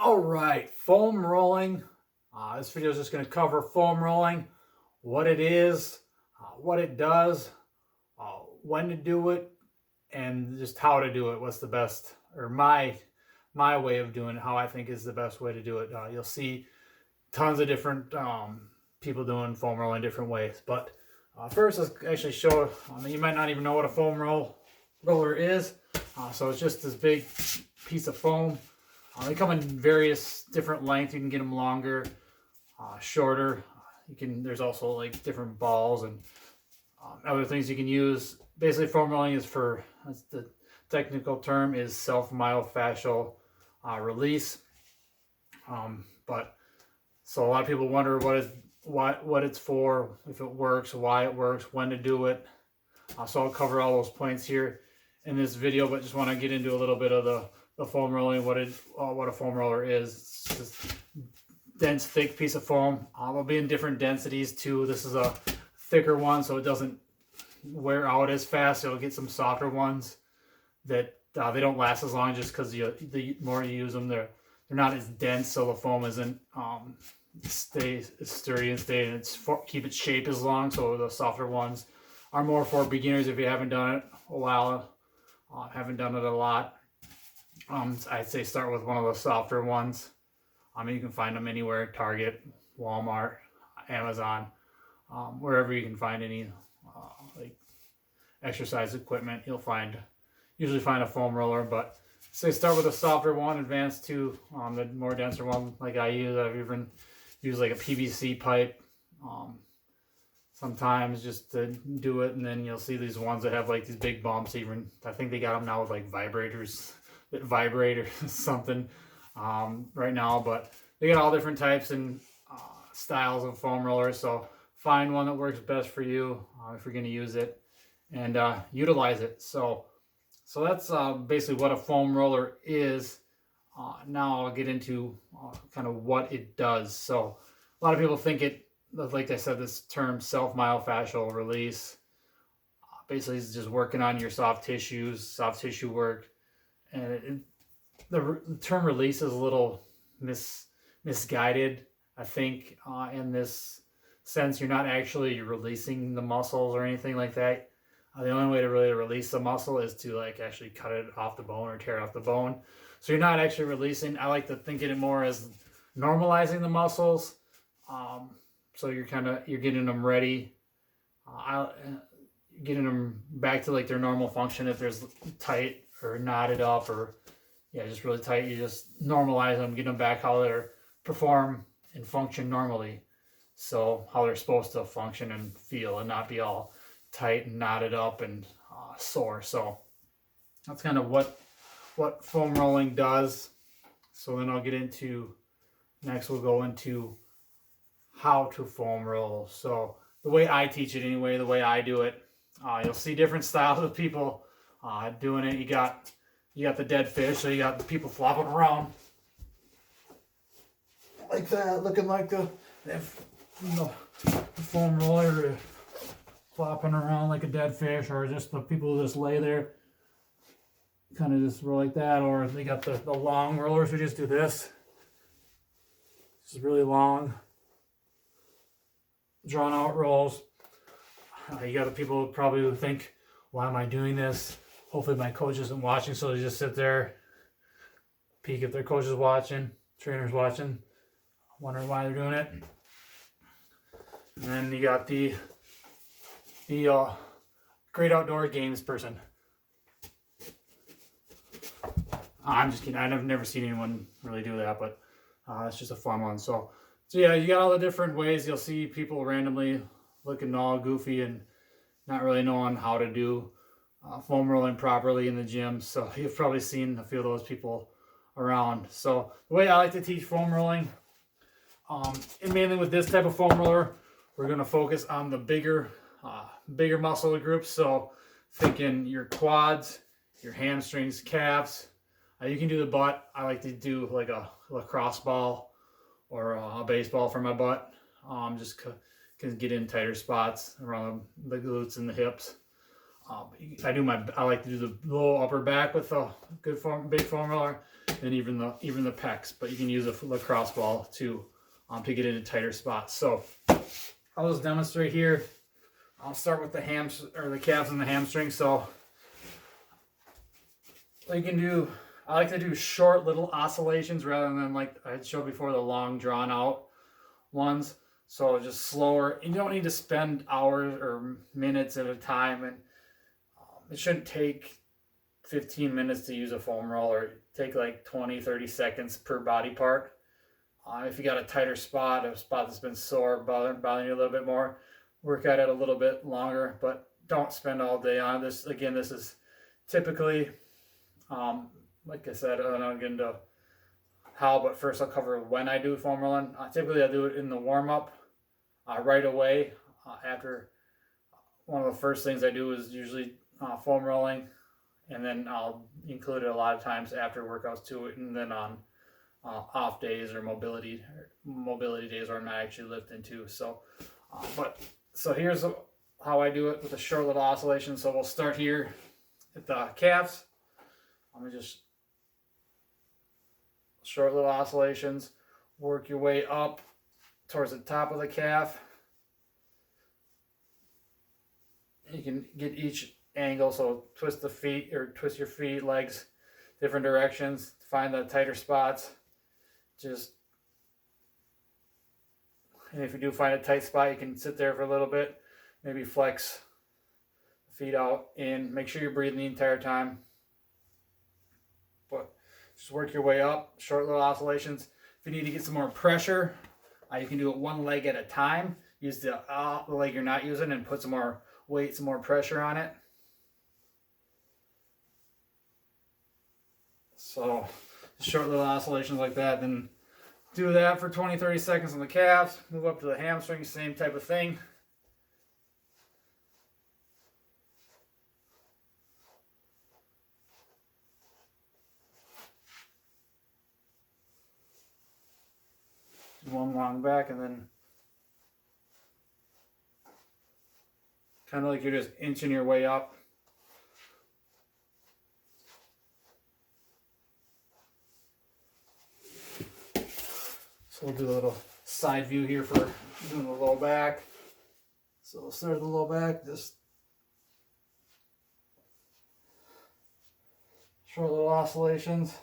All right, foam rolling. This video is just going to cover foam rolling, what it is, what it does, when to do it, and just how to do it. What's the best, or my way of doing it, how I think is the best way to do it. You'll see tons of different people doing foam rolling different ways. But first, let's actually show. You might not even know what a foam roller is. So it's just this big piece of foam. They come in various different lengths. You can get them longer, shorter. There's also like different balls and other things you can use. Basically, foam rolling is that's the technical term, is self-myofascial release. So a lot of people wonder what it's for, if it works, why it works, when to do it. So I'll cover all those points here in this video, but just want to get into a little bit of the foam rolling, what a foam roller is. It's just dense, thick piece of foam. They'll be in different densities too. This is a thicker one, so it doesn't wear out as fast. You'll get some softer ones that they don't last as long, just because the more you use them, they're not as dense, so the foam isn't stay sturdy and keep its shape as long. So the softer ones are more for beginners if you haven't done it a while, haven't done it a lot. I'd say start with one of the softer ones. You can find them anywhere: Target, Walmart, Amazon, wherever you can find any like exercise equipment. You'll usually find a foam roller. But say start with a softer one, advance to the more denser one, like I use. I've even used like a PVC pipe sometimes just to do it, and then you'll see these ones that have like these big bumps. Even I think they got them now with like vibrators that vibrate or something right now. But they got all different types and styles of foam rollers. So find one that works best for you if you're going to use it, and utilize it. So that's basically what a foam roller is. Now I'll get into kind of what it does. So a lot of people think like I said, this term self-myofascial release basically is just working on your soft tissue work. And the term release is a little misguided, I think, in this sense. You're not actually releasing the muscles or anything like that. The only way to really release the muscle is to like actually cut it off the bone or tear it off the bone. So you're not actually releasing. I like to think of it more as normalizing the muscles. So you're getting them ready, getting them back to like their normal function. If there's tight or knotted up, or just really tight, you just normalize them, get them back how they perform and function normally. So how they're supposed to function and feel, and not be all tight and knotted up and sore. So that's kind of what foam rolling does. So then we'll go into how to foam roll. So the way I teach it anyway, the way I do it, you'll see different styles of people doing it. You got the dead fish, so you got the people flopping around like that, looking like the foam roller, flopping around like a dead fish, or just the people who just lay there, kind of just roll like that. Or they got the long rollers who just do this. This is really long, drawn out rolls. You got the people probably who think, why am I doing this? Hopefully my coach isn't watching, so they just sit there, peek if their coach is watching, trainer's watching, wondering why they're doing it. And then you got the great outdoor games person. I'm just kidding. I've never seen anyone really do that, but it's just a fun one. So yeah, you got all the different ways. You'll see people randomly looking all goofy and not really knowing how to do foam rolling properly in the gym. So you've probably seen a few of those people around. So the way I like to teach foam rolling, and mainly with this type of foam roller, we're going to focus on the bigger muscle groups. So thinking your quads, your hamstrings, calves. You can do the butt. I like to do like a lacrosse ball or a baseball for my butt. Just can get in tighter spots around the glutes and the hips. I like to do the low upper back with a good big foam roller. and even the pecs. But you can use a lacrosse ball to get into tighter spots. So I'll just demonstrate here. I'll start with the calves and the hamstrings. So you can do. I like to do short little oscillations rather than, like I showed before, the long drawn out ones. So just slower. You don't need to spend hours or minutes at a time, and it shouldn't take 15 minutes to use a foam roll, or take like 20-30 seconds per body part. If you got a tighter spot, a spot that's been sore, bothering you a little bit more, work at it a little bit longer, but don't spend all day on this. Again, this is typically, like I said, I don't get into how, but first I'll cover when I do foam rolling. Typically I do it in the warm-up right away. After one of the first things I do is usually foam rolling, and then I'll include it a lot of times after workouts too, and then on off days or mobility days where I'm not actually lifting too. So here's how I do it with a short little oscillation. So we'll start here at the calves. I'm gonna just short little oscillations, work your way up towards the top of the calf. You can get each angle, so twist the feet, or twist your feet, legs, different directions to find the tighter spots. And if you do find a tight spot, you can sit there for a little bit, maybe flex the feet out in. Make sure you're breathing the entire time. But just work your way up, short little oscillations. If you need to get some more pressure, you can do it one leg at a time. Use the leg you're not using and put some more weight, some more pressure on it. So short little oscillations like that. Then do that for 20-30 seconds on the calves. Move up to the hamstrings, same type of thing. One long back, and then kind of like you're just inching your way up. So we'll do a little side view here for doing the low back. So we'll start at the low back, just short little oscillations.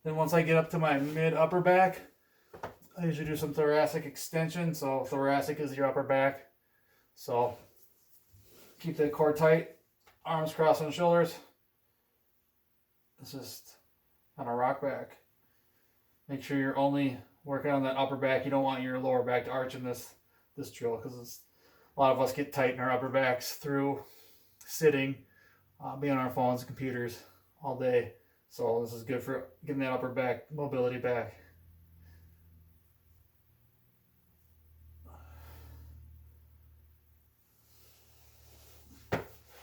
Then once I get up to my mid upper back, I usually do some thoracic extension. So thoracic is your upper back. So keep the core tight, arms crossed on shoulders. It's just on a rock back. Make sure you're only working on that upper back. You don't want your lower back to arch in this drill, because a lot of us get tight in our upper backs through sitting, being on our phones and computers all day. So this is good for getting that upper back mobility back.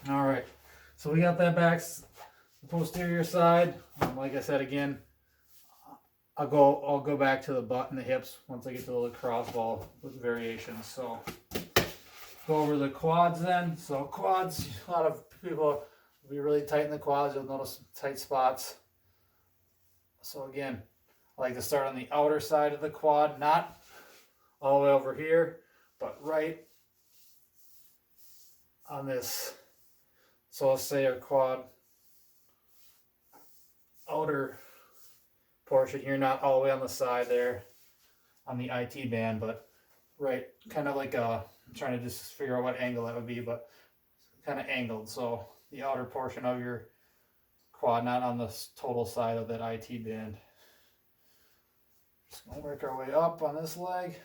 All right, so we got that back, the posterior side. Like I said again, I'll go back to the butt and the hips once I get to the lacrosse ball with variations. So go over the quads then. So quads, a lot of people will be really tight in the quads. You'll notice some tight spots. So again, I like to start on the outer side of the quad, not all the way over here, but right on this. So let's say our quad outer portion here, not all the way on the side there on the IT band, but right, kind of like I'm trying to just figure out what angle that would be, but kind of angled. So the outer portion of your quad, not on the total side of that IT band. Just gonna work our way up on this leg,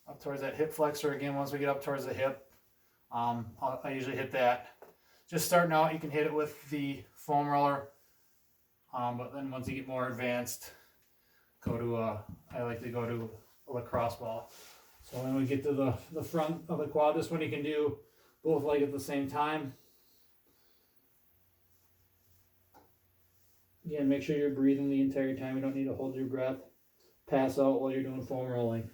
up towards that hip flexor. Again, once we get up towards the hip, I usually hit that. Just starting out, you can hit it with the foam roller, but then once you get more advanced, I like to go to a lacrosse ball. So when we get to the front of the quad, this one you can do both legs at the same time. Again, make sure you're breathing the entire time. You don't need to hold your breath, pass out while you're doing foam rolling.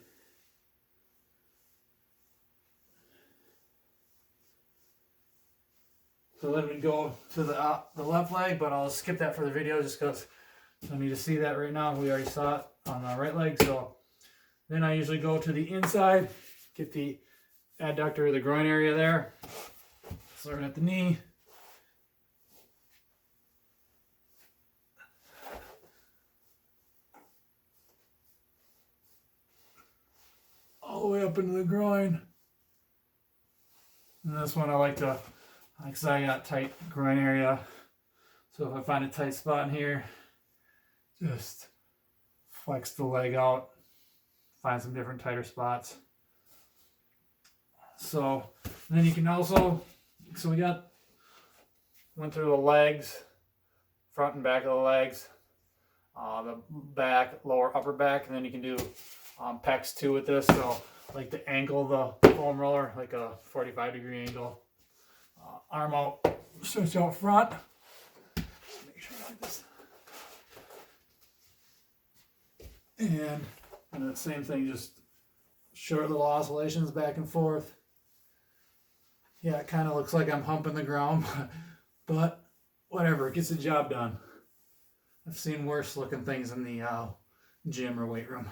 So then we go to the left leg, but I'll skip that for the video just because I don't need to see that right now. We already saw it on the right leg. So then I usually go to the inside, get the adductor of the groin area there. Starting at the knee. All the way up into the groin. And this one I like to, because I got tight groin area. So if I find a tight spot in here, just flex the leg out, find some different tighter spots. So then you can also, so we went through the legs, front and back of the legs, the back, lower, upper back, and then you can do pecs too with this. So like to angle the foam roller, like a 45-degree angle. Arm out, stretch out front. Make sure I like this. And the same thing, just short little oscillations back and forth. Yeah, it kind of looks like I'm humping the ground, but whatever, it gets the job done. I've seen worse looking things in the gym or weight room.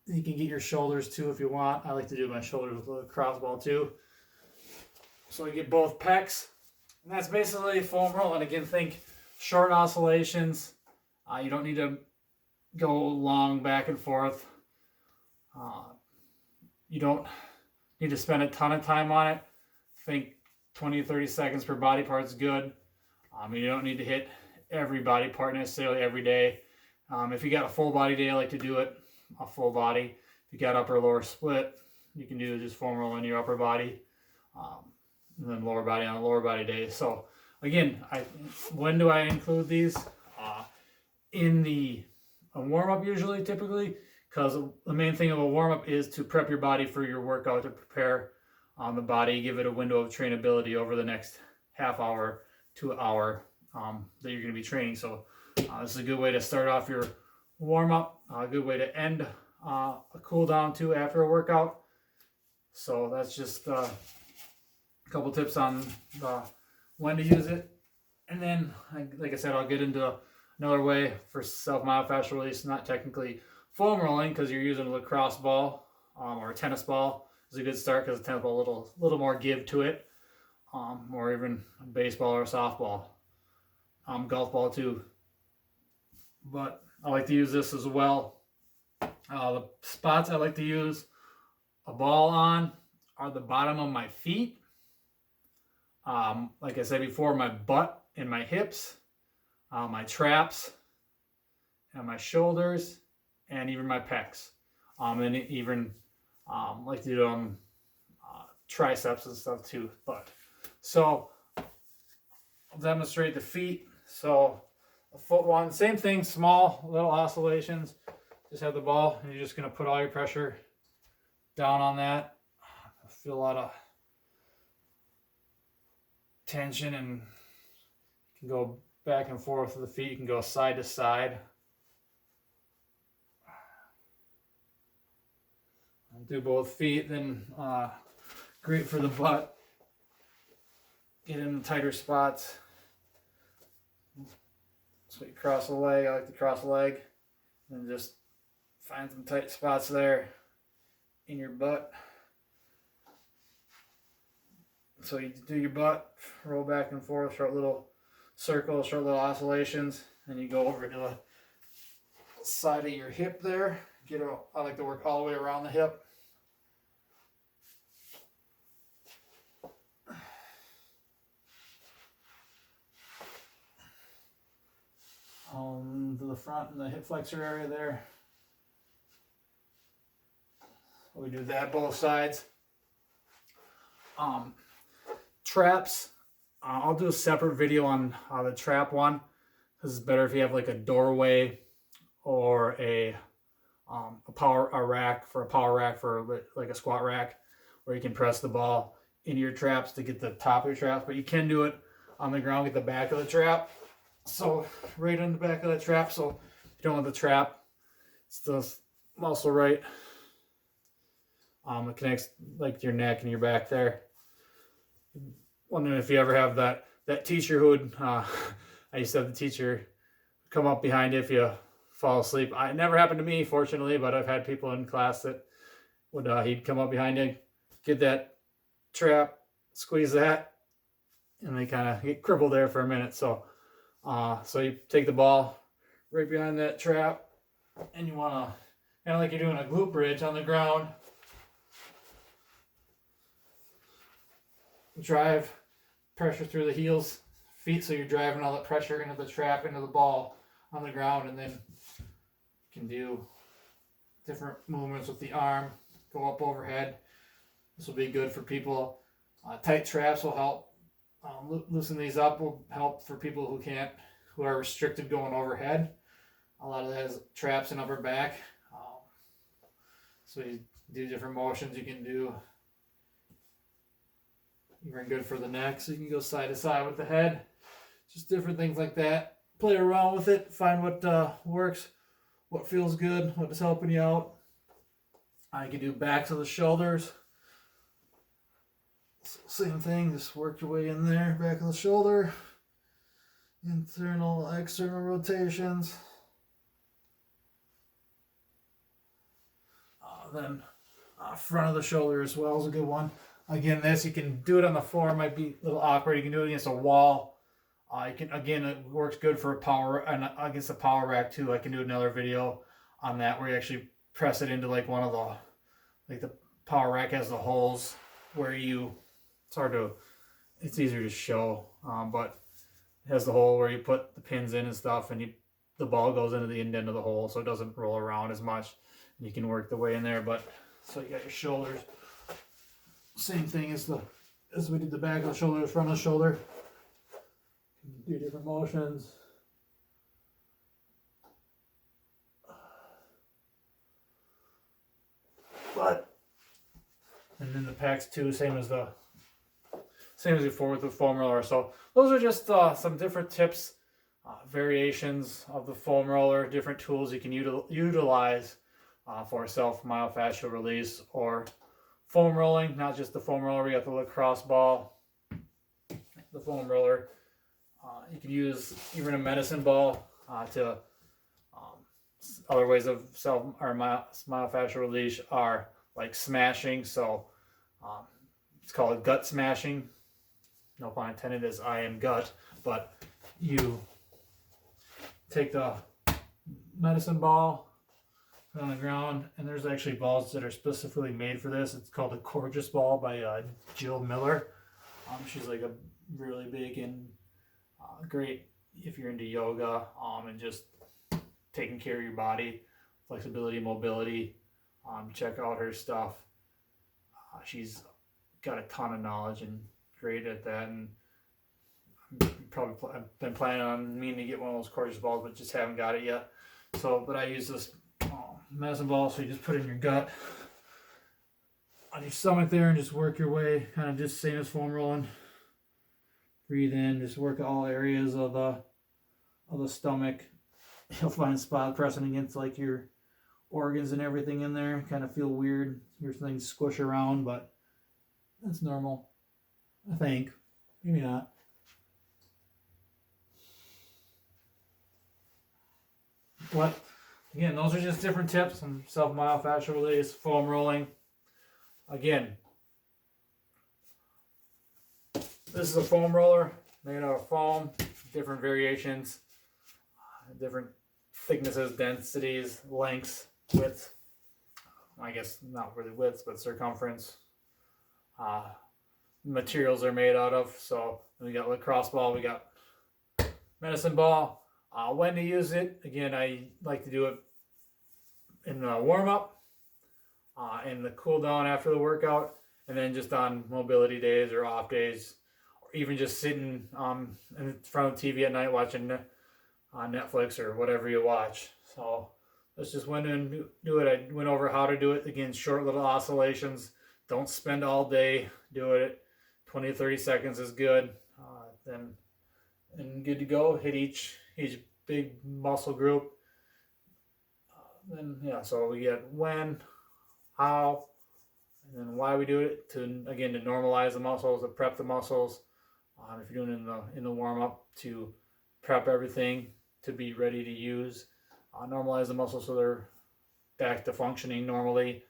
You can get your shoulders too if you want. I like to do my shoulders with a crossball too. So you get both pecs. And that's basically foam roll. And again, think short oscillations. You don't need to go long back and forth. You don't need to spend a ton of time on it. Think 20 to 30 seconds per body part is good. You don't need to hit every body part necessarily every day. If you got a full body day, I like to do it a full body. If you got upper or lower split, you can do just foam roll in your upper body, and then lower body on a lower body day. So again, when do I include these? In the warm-up usually, typically, because the main thing of a warm-up is to prep your body for your workout, to prepare the body, give it a window of trainability over the next half hour to an hour that you're going to be training. So this is a good way to start off your warm-up, a good way to end a cool down too after a workout. So that's just a couple tips on when to use it. And then, like I said, I'll get into another way for self-myofascial release, not technically foam rolling because you're using a lacrosse ball or a tennis ball is a good start because the tennis ball a little more give to it, or even a baseball or a softball, golf ball too. But I like to use this as well. The spots I like to use a ball on are the bottom of my feet. Like I said before, my butt and my hips, my traps, and my shoulders, and even my pecs. And even like to do triceps and stuff too. But so I'll demonstrate the feet. So a foot one, same thing, small little oscillations. Just have the ball, and you're just going to put all your pressure down on that. I feel a lot of tension, and you can go back and forth with the feet. You can go side to side. I'll do both feet, then great for the butt. Get in the tighter spots. So you cross the leg. I like to cross the leg, and just find some tight spots there in your butt. So you do your butt, roll back and forth, short little circles, short little oscillations, and you go over to the side of your hip there. I like to work all the way around the hip. To the front and the hip flexor area there. We do that both sides. Traps. I'll do a separate video on the trap one. This is better if you have like a doorway or a rack for like a squat rack, where you can press the ball into your traps to get the top of your traps. But you can do it on the ground, get the back of the trap. So right on the back of the trap. So if you don't want the trap, it's the muscle right. It connects like your neck and your back there. wondering if you ever have that teacher who would, I used to have the teacher come up behind you if you fall asleep. It never happened to me, fortunately, but I've had people in class that would, he'd come up behind you, get that trap, squeeze that, and they kind of get crippled there for a minute. So, so you take the ball right behind that trap, and you want to, kind of like you're doing a glute bridge on the ground, drive pressure through the heels, feet, so you're driving all that pressure into the trap, into the ball on the ground, and then you can do different movements with the arm, go up overhead. This will be good for people. Tight traps will help. Loosen these up will help for people who are restricted going overhead. A lot of that is traps and upper back. So you do different motions you can do. Even good for the neck, so you can go side to side with the head. Just different things like that. Play around with it, find what works, what feels good, what is helping you out. You can do backs of the shoulders. Same thing, just work your way in there, back of the shoulder. Internal, external rotations. Then front of the shoulder as well is a good one. Again, this, you can do it on the floor, might be a little awkward. You can do it against a wall. You can, again, it works good for a power, and against a power rack too. I can do another video on that where you actually press it into like one of the, like the power rack has the holes where you, it's easier to show, but it has the hole where you put the pins in and stuff, and the ball goes into the end of the hole, so it doesn't roll around as much. You can work the way in there, but so you got your shoulders. Same thing as we did the back of the shoulder, the front of the shoulder. Do different motions. And then the pecs too, same as before with the foam roller. So those are just some different tips, variations of the foam roller, different tools you can utilize for self myofascial release or foam rolling. Not just the foam roller, we got the lacrosse ball, the foam roller. You can use even a medicine ball to other ways of self or myofascial release are like smashing. So it's called gut smashing. No pun intended, as I am gut. But you take the medicine ball, put it on the ground, and there's actually balls that are specifically made for this. It's called a Gorgeous Ball by Jill Miller. She's like a really big and great if you're into yoga and just taking care of your body, flexibility, mobility. Check out her stuff. She's got a ton of knowledge and great at that. And I've been planning on meaning to get one of those Gorgeous balls, but just haven't got it yet. So, but I use this medicine ball, so you just put it in your gut, on your stomach there, and just work your way, kind of just same as foam rolling. Breathe in, just work all areas of the stomach. You'll find a spot pressing against like your organs and everything in there. Kind of feel weird. Your things squish around, but that's normal, I think. Maybe not. But again, those are just different tips on self myofascial release, foam rolling. Again, this is a foam roller made out of foam, different variations, different thicknesses, densities, lengths, widths. I guess not really widths, but circumference. Materials are made out of. So we got lacrosse ball, we got medicine ball. When to use it? Again, I like to do it in the warm up, in the cool down after the workout, and then just on mobility days or off days, or even just sitting in front of the TV at night watching Netflix or whatever you watch. So let's just went and do it. I went over how to do it. Again, short little oscillations. Don't spend all day doing it. 20 to 30 seconds is good. Then and good to go. Hit each big muscle group. Then yeah, so we get when, how, and then why we do it, to again to normalize the muscles, to prep the muscles, if you're doing in the warm up, to prep everything to be ready to use. Normalize the muscles so they're back to functioning normally,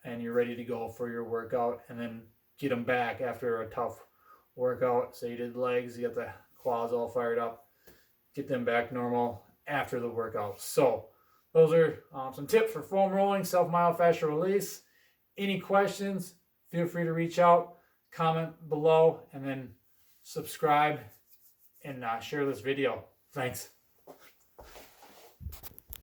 and you're ready to go for your workout, and then get them back after a tough workout. Say you did legs, you got the quads all fired up, get them back normal after the workout. So those are some tips for foam rolling, self-myofascial release. Any questions, feel free to reach out, comment below, and then subscribe and share this video. Thanks.